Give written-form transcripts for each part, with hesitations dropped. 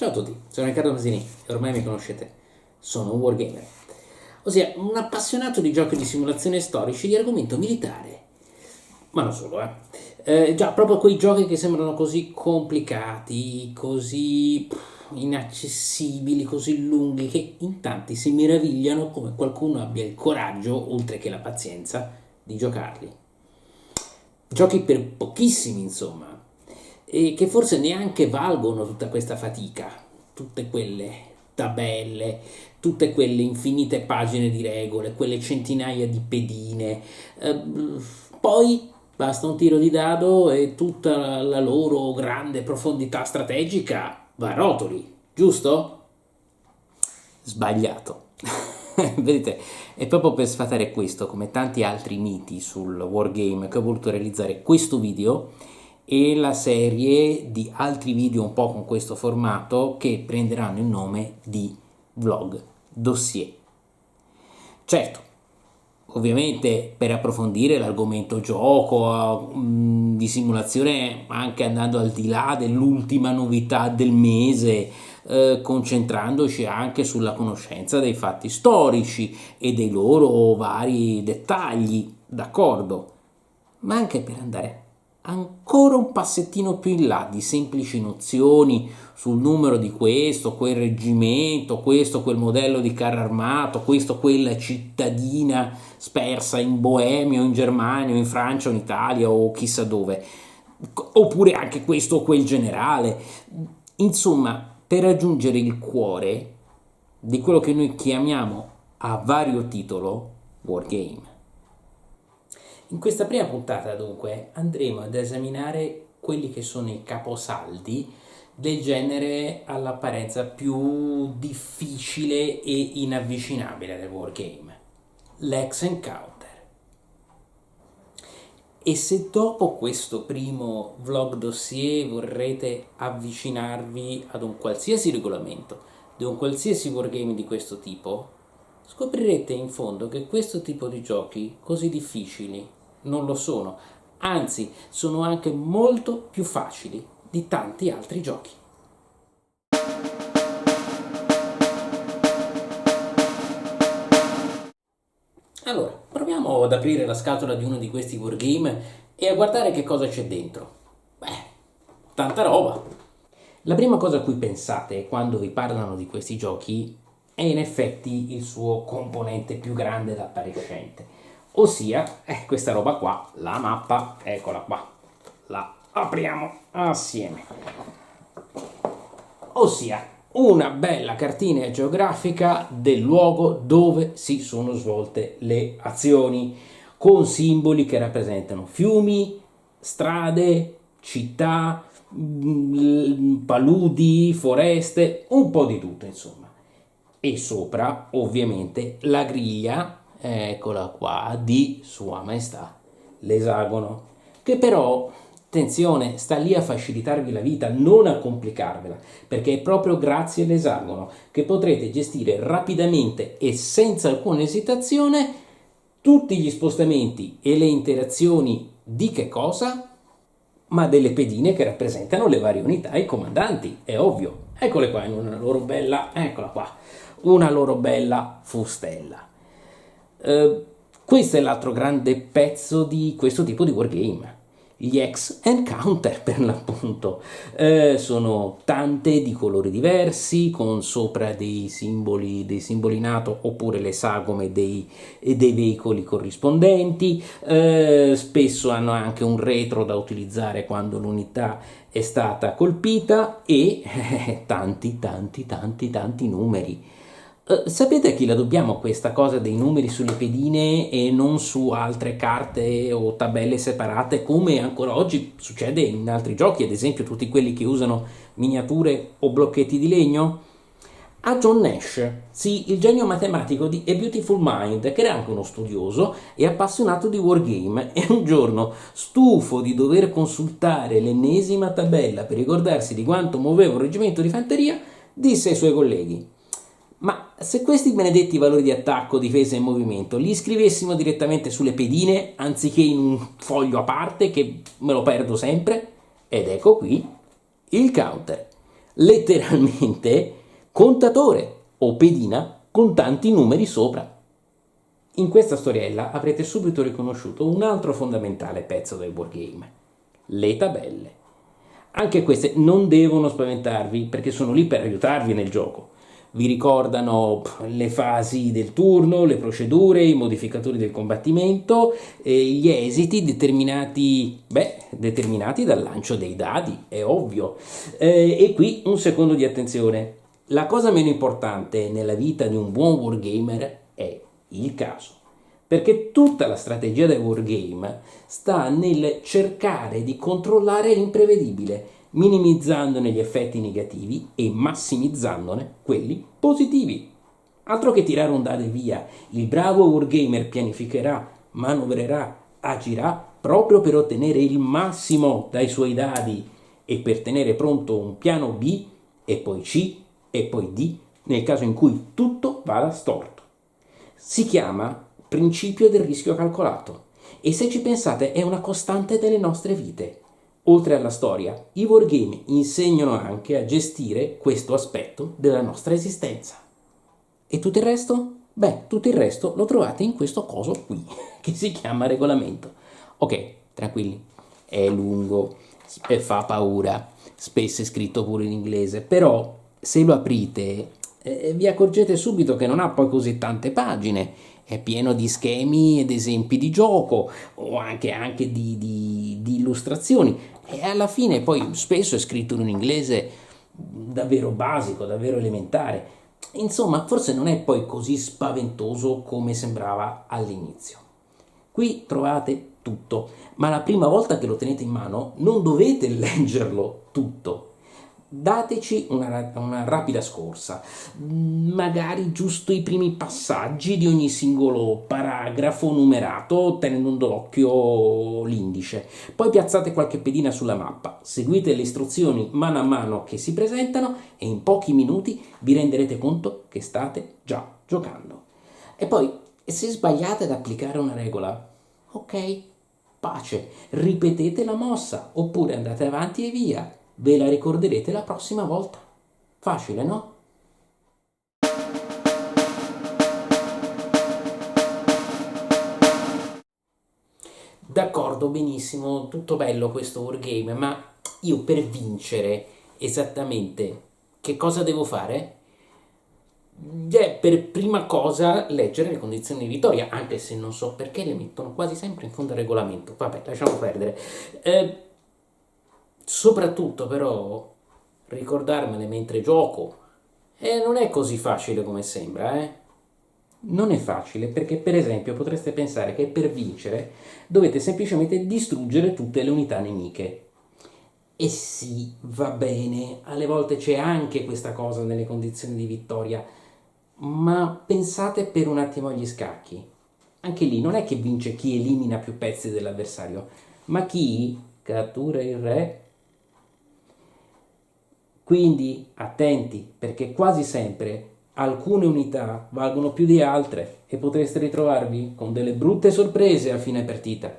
Ciao a tutti, sono Riccardo Masini e ormai mi conoscete, sono un wargamer, ossia un appassionato di giochi di simulazione storici di argomento militare, ma non solo, già, proprio quei giochi che sembrano così complicati, così inaccessibili, così lunghi, che in tanti si meravigliano come qualcuno abbia il coraggio, oltre che la pazienza, di giocarli. Giochi per pochissimi, insomma, e che forse neanche valgono tutta questa fatica, tutte quelle tabelle, tutte quelle infinite pagine di regole, quelle centinaia di pedine. Eh, Poi basta un tiro di dado e tutta la loro grande profondità strategica va a rotoli, giusto? Sbagliato. Vedete, è proprio per sfatare questo, come tanti altri miti sul wargame, che ho voluto realizzare questo video e la serie di altri video un po' con questo formato che prenderanno il nome di vlog dossier. Certo, ovviamente per approfondire l'argomento gioco di simulazione, anche andando al di là dell'ultima novità del mese, concentrandoci anche sulla conoscenza dei fatti storici e dei loro vari dettagli, d'accordo, ma anche per andare ancora un passettino più in là di semplici nozioni sul numero di questo, quel reggimento, questo, quel modello di carro armato, questo, quella cittadina spersa in Boemia o in Germania o in Francia o in Italia o chissà dove, oppure anche questo o quel generale. Insomma, per raggiungere il cuore di quello che noi chiamiamo a vario titolo wargame. In questa prima puntata, dunque, andremo ad esaminare quelli che sono i caposaldi del genere all'apparenza più difficile e inavvicinabile del wargame, l'Hex Encounter. E se dopo questo primo vlog dossier vorrete avvicinarvi ad un qualsiasi regolamento, di un qualsiasi wargame di questo tipo, scoprirete in fondo che questo tipo di giochi così difficili non lo sono, anzi sono anche molto più facili di tanti altri giochi. Allora, proviamo ad aprire la scatola di uno di questi wargame e a guardare che cosa c'è dentro. Beh, tanta roba. La prima cosa a cui pensate quando vi parlano di questi giochi è in effetti il suo componente più grande ed appariscente, ossia questa roba qua, la mappa, eccola qua, la apriamo assieme, ossia una bella cartina geografica del luogo dove si sono svolte le azioni, con simboli che rappresentano fiumi, strade, città, paludi, foreste, un po' di tutto insomma. E sopra ovviamente la griglia, eccola qua, di Sua Maestà l'Esagono, che però, attenzione, sta lì a facilitarvi la vita, non a complicarvela, perché è proprio grazie all'Esagono che potrete gestire rapidamente e senza alcuna esitazione tutti gli spostamenti e le interazioni di che cosa? Ma delle pedine che rappresentano le varie unità e i comandanti, è ovvio. Eccole qua in una loro bella, eccola qua, una loro bella fustella. Questo è l'altro grande pezzo di questo tipo di wargame. Gli Hex Encounter per l'appunto. Sono tante di colori diversi, con sopra dei simboli NATO oppure le sagome dei veicoli corrispondenti. Spesso hanno anche un retro da utilizzare quando l'unità è stata colpita e tanti numeri. Sapete a chi la dobbiamo questa cosa dei numeri sulle pedine e non su altre carte o tabelle separate, come ancora oggi succede in altri giochi, ad esempio tutti quelli che usano miniature o blocchetti di legno? A John Nash, sì, il genio matematico di A Beautiful Mind, che era anche uno studioso e appassionato di wargame, e un giorno, stufo di dover consultare l'ennesima tabella per ricordarsi di quanto muoveva un reggimento di fanteria, disse ai suoi colleghi: ma se questi benedetti valori di attacco, difesa e movimento li scrivessimo direttamente sulle pedine anziché in un foglio a parte che me lo perdo sempre? Ed ecco qui il counter. letteralmente contatore o pedina con tanti numeri sopra. In questa storiella avrete subito riconosciuto un altro fondamentale pezzo del wargame: le tabelle. Anche queste non devono spaventarvi perché sono lì per aiutarvi nel gioco. Vi ricordano le fasi del turno, le procedure, i modificatori del combattimento e gli esiti determinati dal lancio dei dadi, è ovvio. E qui un secondo di attenzione. La cosa meno importante nella vita di un buon wargamer è il caso. Perché tutta la strategia del wargame sta nel cercare di controllare l'imprevedibile, minimizzandone gli effetti negativi e massimizzandone quelli positivi. Altro che tirare un dado e via, il bravo wargamer pianificherà, manovrerà, agirà proprio per ottenere il massimo dai suoi dadi e per tenere pronto un piano B e poi C e poi D nel caso in cui tutto vada storto. Si chiama principio del rischio calcolato e se ci pensate è una costante delle nostre vite. Oltre alla storia, i wargame insegnano anche a gestire questo aspetto della nostra esistenza. E tutto il resto? Beh, tutto il resto lo trovate in questo coso qui, che si chiama regolamento. Ok, tranquilli, è lungo, fa paura, spesso è scritto pure in inglese, però se lo aprite vi accorgete subito che non ha poi così tante pagine, è pieno di schemi ed esempi di gioco o anche di illustrazioni e alla fine poi spesso è scritto in un inglese davvero basico, davvero elementare. Insomma, forse non è poi così spaventoso come sembrava all'inizio. Qui trovate tutto, ma la prima volta che lo tenete in mano non dovete leggerlo tutto. Dateci una rapida scorsa, magari giusto i primi passaggi di ogni singolo paragrafo numerato tenendo d'occhio l'indice. Poi piazzate qualche pedina sulla mappa, seguite le istruzioni mano a mano che si presentano e in pochi minuti vi renderete conto che state già giocando. E poi, se sbagliate ad applicare una regola, ok, pace, ripetete la mossa oppure andate avanti e via. Ve la ricorderete la prossima volta. Facile, no? D'accordo, benissimo, tutto bello questo wargame, ma io per vincere esattamente che cosa devo fare? Per prima cosa leggere le condizioni di vittoria, anche se non so perché le mettono quasi sempre in fondo al regolamento. Vabbè, lasciamo perdere. Soprattutto però ricordarmele mentre gioco. E non è così facile come sembra, eh? Non è facile perché, per esempio, potreste pensare che per vincere dovete semplicemente distruggere tutte le unità nemiche. E sì, va bene, alle volte c'è anche questa cosa nelle condizioni di vittoria, ma pensate per un attimo agli scacchi. Anche lì non è che vince chi elimina più pezzi dell'avversario, ma chi cattura il re. Quindi attenti, perché quasi sempre alcune unità valgono più di altre e potreste ritrovarvi con delle brutte sorprese a fine partita.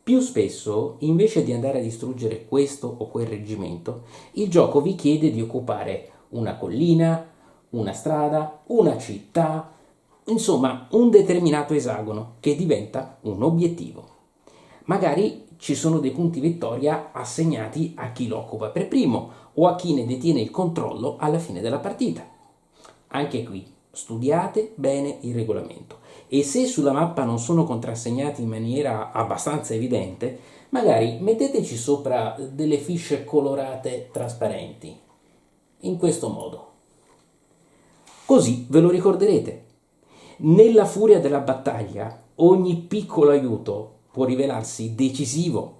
Più spesso, invece di andare a distruggere questo o quel reggimento, il gioco vi chiede di occupare una collina, una strada, una città, insomma un determinato esagono che diventa un obiettivo. Magari ci sono dei punti vittoria assegnati a chi lo occupa per primo o a chi ne detiene il controllo alla fine della partita. Anche qui studiate bene il regolamento e se sulla mappa non sono contrassegnati in maniera abbastanza evidente, magari metteteci sopra delle fisce colorate trasparenti. In questo modo. Così ve lo ricorderete. Nella furia della battaglia ogni piccolo aiuto può rivelarsi decisivo.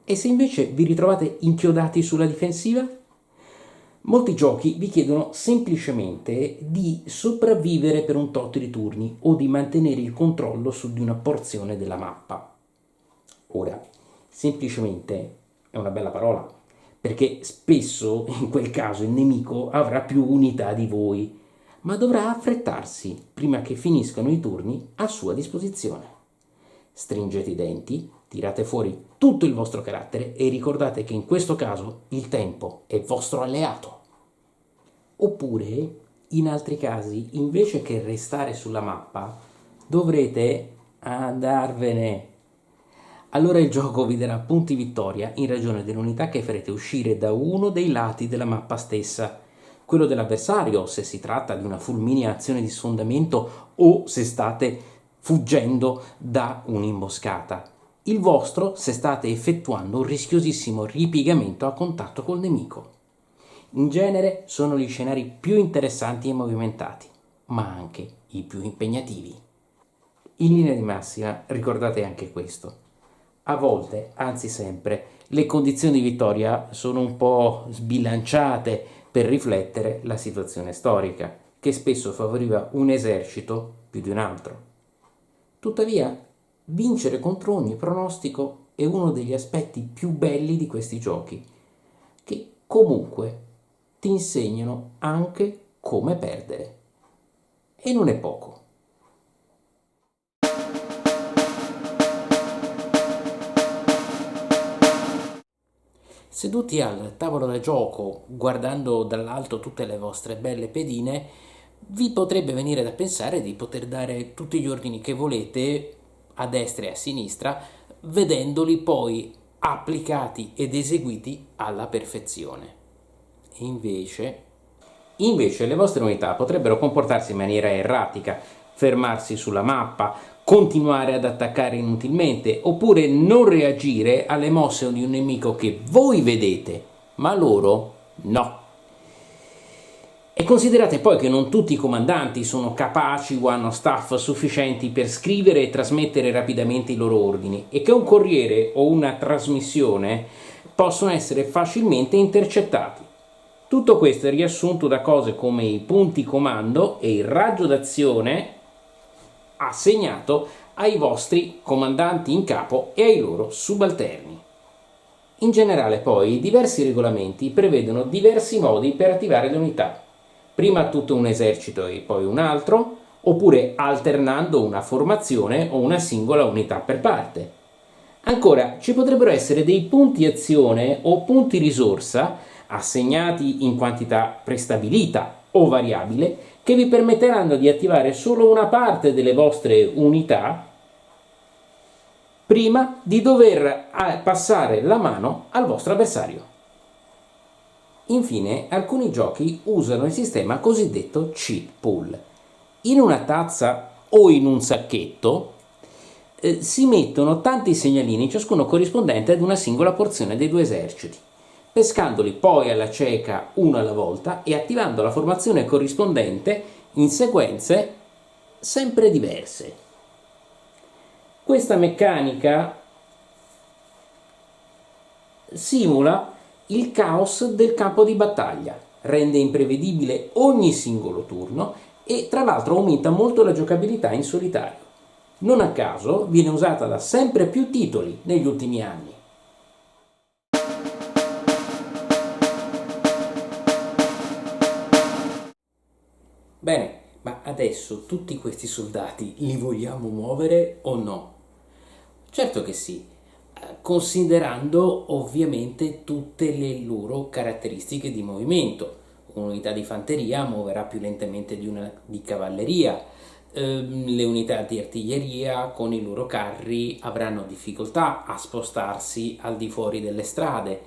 E se invece vi ritrovate inchiodati sulla difensiva? Molti giochi vi chiedono semplicemente di sopravvivere per un tot di turni o di mantenere il controllo su di una porzione della mappa. Ora, semplicemente è una bella parola, perché spesso in quel caso il nemico avrà più unità di voi, ma dovrà affrettarsi prima che finiscano i turni a sua disposizione. Stringete i denti, tirate fuori tutto il vostro carattere e ricordate che in questo caso il tempo è vostro alleato. Oppure, in altri casi, invece che restare sulla mappa, dovrete andarvene. Allora il gioco vi darà punti vittoria in ragione dell'unità che farete uscire da uno dei lati della mappa stessa, quello dell'avversario se si tratta di una fulminea azione di sfondamento o se state fuggendo da un'imboscata, il vostro se state effettuando un rischiosissimo ripiegamento a contatto col nemico. In genere sono gli scenari più interessanti e movimentati, ma anche i più impegnativi. In linea di massima ricordate anche questo: a volte, anzi sempre, le condizioni di vittoria sono un po' sbilanciate per riflettere la situazione storica, che spesso favoriva un esercito più di un altro. Tuttavia, vincere contro ogni pronostico è uno degli aspetti più belli di questi giochi, che comunque ti insegnano anche come perdere. E non è poco. Seduti al tavolo da gioco, guardando dall'alto tutte le vostre belle pedine, vi potrebbe venire da pensare di poter dare tutti gli ordini che volete a destra e a sinistra, vedendoli poi applicati ed eseguiti alla perfezione. E invece le vostre unità potrebbero comportarsi in maniera erratica, fermarsi sulla mappa, continuare ad attaccare inutilmente, oppure non reagire alle mosse di un nemico che voi vedete, ma loro no. E considerate poi che non tutti i comandanti sono capaci o hanno staff sufficienti per scrivere e trasmettere rapidamente i loro ordini, e che un corriere o una trasmissione possono essere facilmente intercettati. Tutto questo è riassunto da cose come i punti comando e il raggio d'azione assegnato ai vostri comandanti in capo e ai loro subalterni. In generale poi diversi regolamenti prevedono diversi modi per attivare le unità, prima tutto un esercito e poi un altro, oppure alternando una formazione o una singola unità per parte. Ancora, ci potrebbero essere dei punti azione o punti risorsa assegnati in quantità prestabilita o variabile che vi permetteranno di attivare solo una parte delle vostre unità prima di dover passare la mano al vostro avversario. Infine, alcuni giochi usano il sistema cosiddetto cheat pool. In una tazza o in un sacchetto si mettono tanti segnalini, ciascuno corrispondente ad una singola porzione dei due eserciti, pescandoli poi alla cieca uno alla volta e attivando la formazione corrispondente in sequenze sempre diverse. Questa meccanica simula il caos del campo di battaglia, rende imprevedibile ogni singolo turno e tra l'altro aumenta molto la giocabilità in solitario. Non a caso viene usata da sempre più titoli negli ultimi anni. Bene, ma adesso tutti questi soldati li vogliamo muovere o no? Certo che sì, considerando ovviamente tutte le loro caratteristiche di movimento. Un'unità di fanteria muoverà più lentamente di una di cavalleria, le unità di artiglieria con i loro carri avranno difficoltà a spostarsi al di fuori delle strade.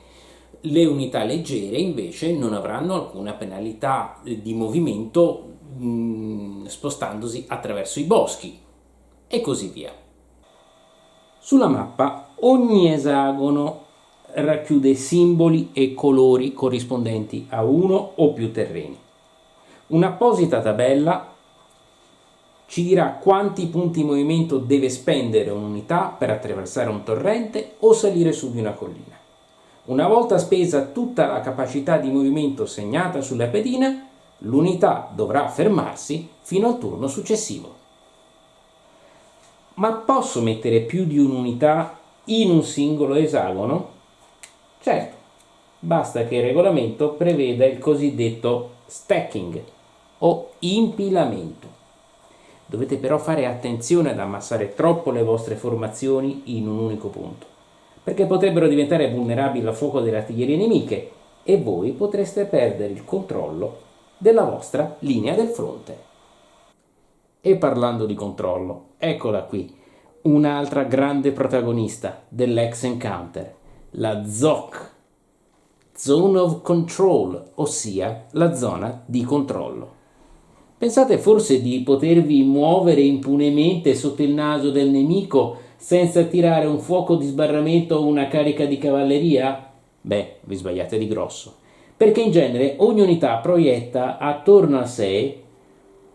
Le unità leggere invece non avranno alcuna penalità di movimento spostandosi attraverso i boschi e così via. Sulla mappa ogni esagono racchiude simboli e colori corrispondenti a uno o più terreni. Un'apposita tabella ci dirà quanti punti movimento deve spendere un'unità per attraversare un torrente o salire su di una collina. Una volta spesa tutta la capacità di movimento segnata sulla pedina, l'unità dovrà fermarsi fino al turno successivo. Ma posso mettere più di un'unità in un singolo esagono? Certo, basta che il regolamento preveda il cosiddetto stacking o impilamento. Dovete però fare attenzione ad ammassare troppo le vostre formazioni in un unico punto, perché potrebbero diventare vulnerabili al fuoco delle artiglierie nemiche e voi potreste perdere il controllo della vostra linea del fronte. E parlando di controllo, eccola qui, un'altra grande protagonista dell'X Encounter, la ZOC, Zone of Control, ossia la zona di controllo. Pensate forse di potervi muovere impunemente sotto il naso del nemico senza attirare un fuoco di sbarramento o una carica di cavalleria? Beh, vi sbagliate di grosso, perché in genere ogni unità proietta attorno a sé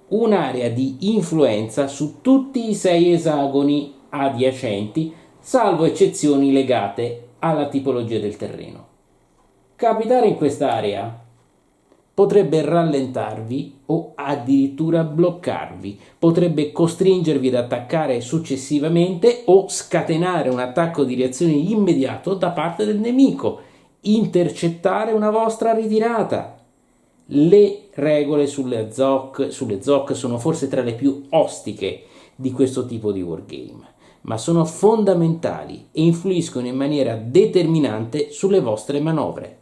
un'area di influenza su tutti i 6 esagoni adiacenti, salvo eccezioni legate alla tipologia del terreno. Capitare in quest'area potrebbe rallentarvi o addirittura bloccarvi, potrebbe costringervi ad attaccare successivamente o scatenare un attacco di reazione immediato da parte del nemico, intercettare una vostra ritirata. Le regole sulle ZOC sono forse tra le più ostiche di questo tipo di wargame, ma sono fondamentali e influiscono in maniera determinante sulle vostre manovre.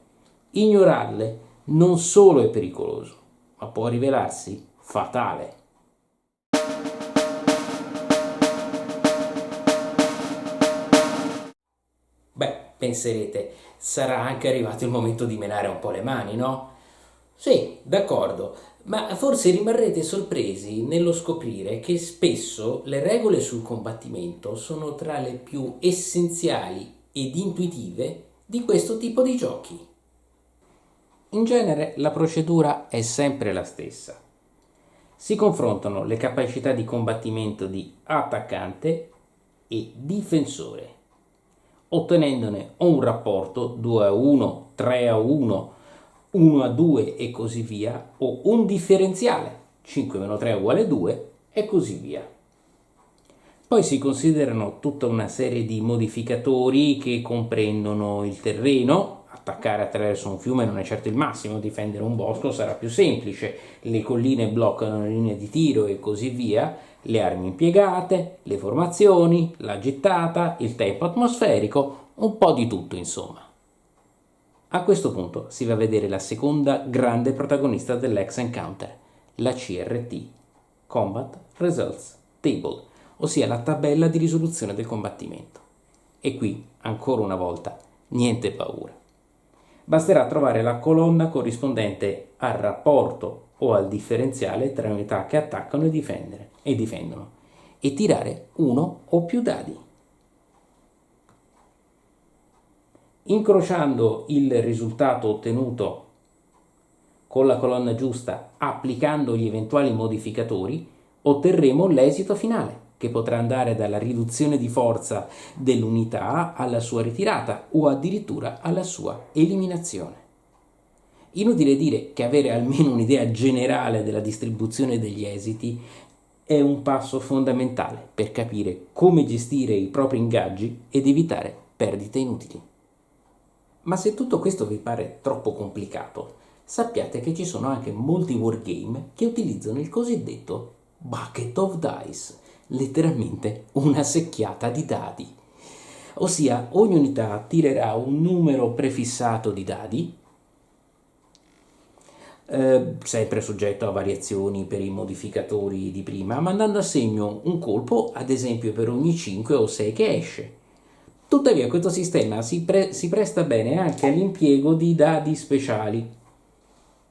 Ignorarle non solo è pericoloso, ma può rivelarsi fatale. Beh, penserete, sarà anche arrivato il momento di menare un po' le mani, no? Sì, d'accordo, ma forse rimarrete sorpresi nello scoprire che spesso le regole sul combattimento sono tra le più essenziali ed intuitive di questo tipo di giochi. In genere la procedura è sempre la stessa. Si confrontano le capacità di combattimento di attaccante e difensore, ottenendone un rapporto 2-1, 3-1, 1-2 e così via, o un differenziale 5-3 uguale 2 e così via. Poi si considerano tutta una serie di modificatori che comprendono il terreno. Attaccare attraverso un fiume non è certo il massimo, difendere un bosco sarà più semplice, le colline bloccano le linee di tiro e così via, le armi impiegate, le formazioni, la gittata, il tempo atmosferico, un po' di tutto insomma. A questo punto si va a vedere la seconda grande protagonista dell'X Encounter, la CRT, Combat Results Table, ossia la tabella di risoluzione del combattimento. E qui, ancora una volta, niente paura. Basterà trovare la colonna corrispondente al rapporto o al differenziale tra unità che attaccano e difendono e tirare uno o più dadi. Incrociando il risultato ottenuto con la colonna giusta, applicando gli eventuali modificatori, otterremo l'esito finale, che potrà andare dalla riduzione di forza dell'unità alla sua ritirata o addirittura alla sua eliminazione. Inutile dire che avere almeno un'idea generale della distribuzione degli esiti è un passo fondamentale per capire come gestire i propri ingaggi ed evitare perdite inutili. Ma se tutto questo vi pare troppo complicato, sappiate che ci sono anche molti wargame che utilizzano il cosiddetto bucket of dice, letteralmente una secchiata di dadi. Ossia, ogni unità tirerà un numero prefissato di dadi, sempre soggetto a variazioni per i modificatori di prima, mandando a segno un colpo, ad esempio per ogni 5 o 6 che esce. Tuttavia questo sistema si presta bene anche all'impiego di dadi speciali,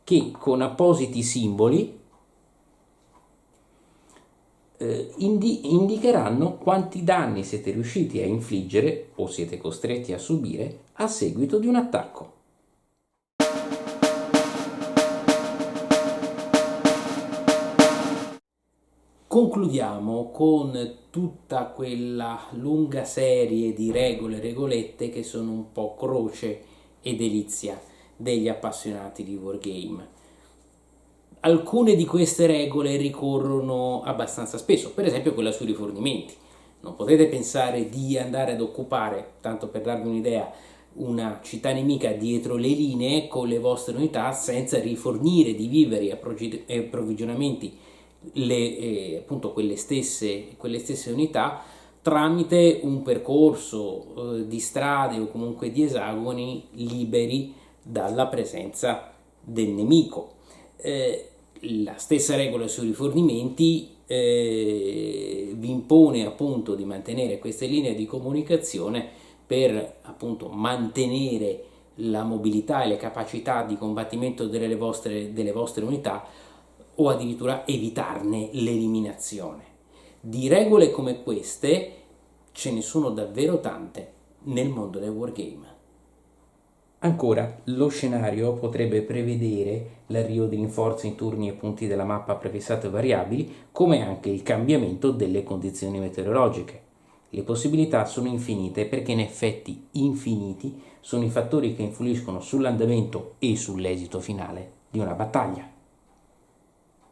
che con appositi simboli indicheranno quanti danni siete riusciti a infliggere o siete costretti a subire a seguito di un attacco. Concludiamo con tutta quella lunga serie di regolette che sono un po' croce e delizia degli appassionati di wargame. Alcune di queste regole ricorrono abbastanza spesso, per esempio quella sui rifornimenti. Non potete pensare di andare ad occupare, tanto per darvi un'idea, una città nemica dietro le linee con le vostre unità senza rifornire di viveri e approvvigionamenti appunto quelle stesse unità tramite un percorso di strade o comunque di esagoni liberi dalla presenza del nemico. La stessa regola sui rifornimenti vi impone appunto di mantenere queste linee di comunicazione per appunto mantenere la mobilità e le capacità di combattimento delle vostre unità o addirittura evitarne l'eliminazione. Di regole come queste ce ne sono davvero tante nel mondo del wargame. Ancora, lo scenario potrebbe prevedere l'arrivo di rinforzi in turni e punti della mappa prefissati o variabili, come anche il cambiamento delle condizioni meteorologiche. Le possibilità sono infinite perché in effetti infiniti sono i fattori che influiscono sull'andamento e sull'esito finale di una battaglia.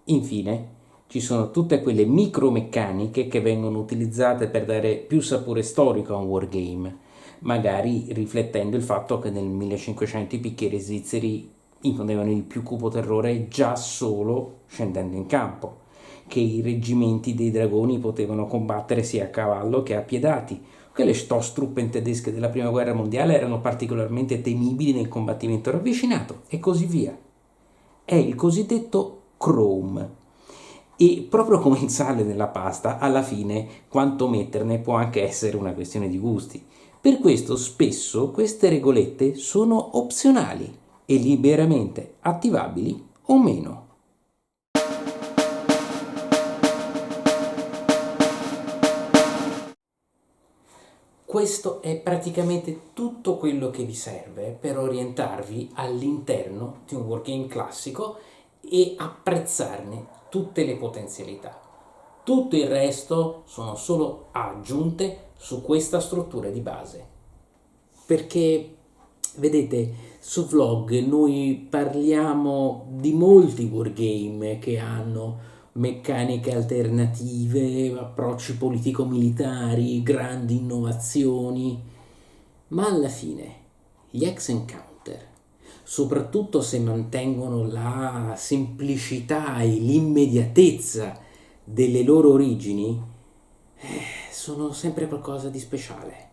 Infine, ci sono tutte quelle micromeccaniche che vengono utilizzate per dare più sapore storico a un wargame, magari riflettendo il fatto che nel 1500 i picchieri svizzeri infondevano il più cupo terrore già solo scendendo in campo, che i reggimenti dei dragoni potevano combattere sia a cavallo che a piedati, che le Stoßtruppen tedesche della prima guerra mondiale erano particolarmente temibili nel combattimento ravvicinato e così via. È il cosiddetto Chrome. E proprio come il sale nella pasta, alla fine quanto metterne può anche essere una questione di gusti. Per questo spesso queste regolette sono opzionali e liberamente attivabili o meno. Questo è praticamente tutto quello che vi serve per orientarvi all'interno di un wargame classico e apprezzarne tutte le potenzialità. Tutto il resto sono solo aggiunte su questa struttura di base. Perché, vedete, su Vlog noi parliamo di molti wargame che hanno meccaniche alternative, approcci politico-militari, grandi innovazioni, ma alla fine gli ex encounter, soprattutto se mantengono la semplicità e l'immediatezza delle loro origini, sono sempre qualcosa di speciale.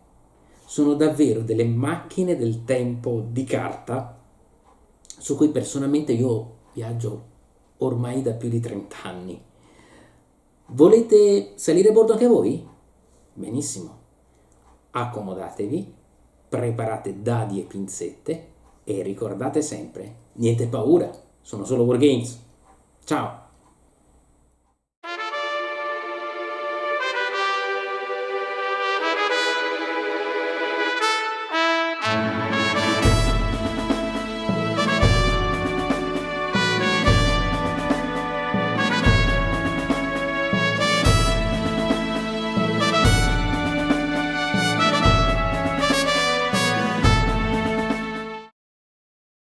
Sono davvero delle macchine del tempo di carta su cui personalmente io viaggio ormai da più di 30 anni. Volete salire a bordo anche voi? Benissimo. Accomodatevi, preparate dadi e pinzette e ricordate sempre, niente paura, sono solo wargames. Ciao!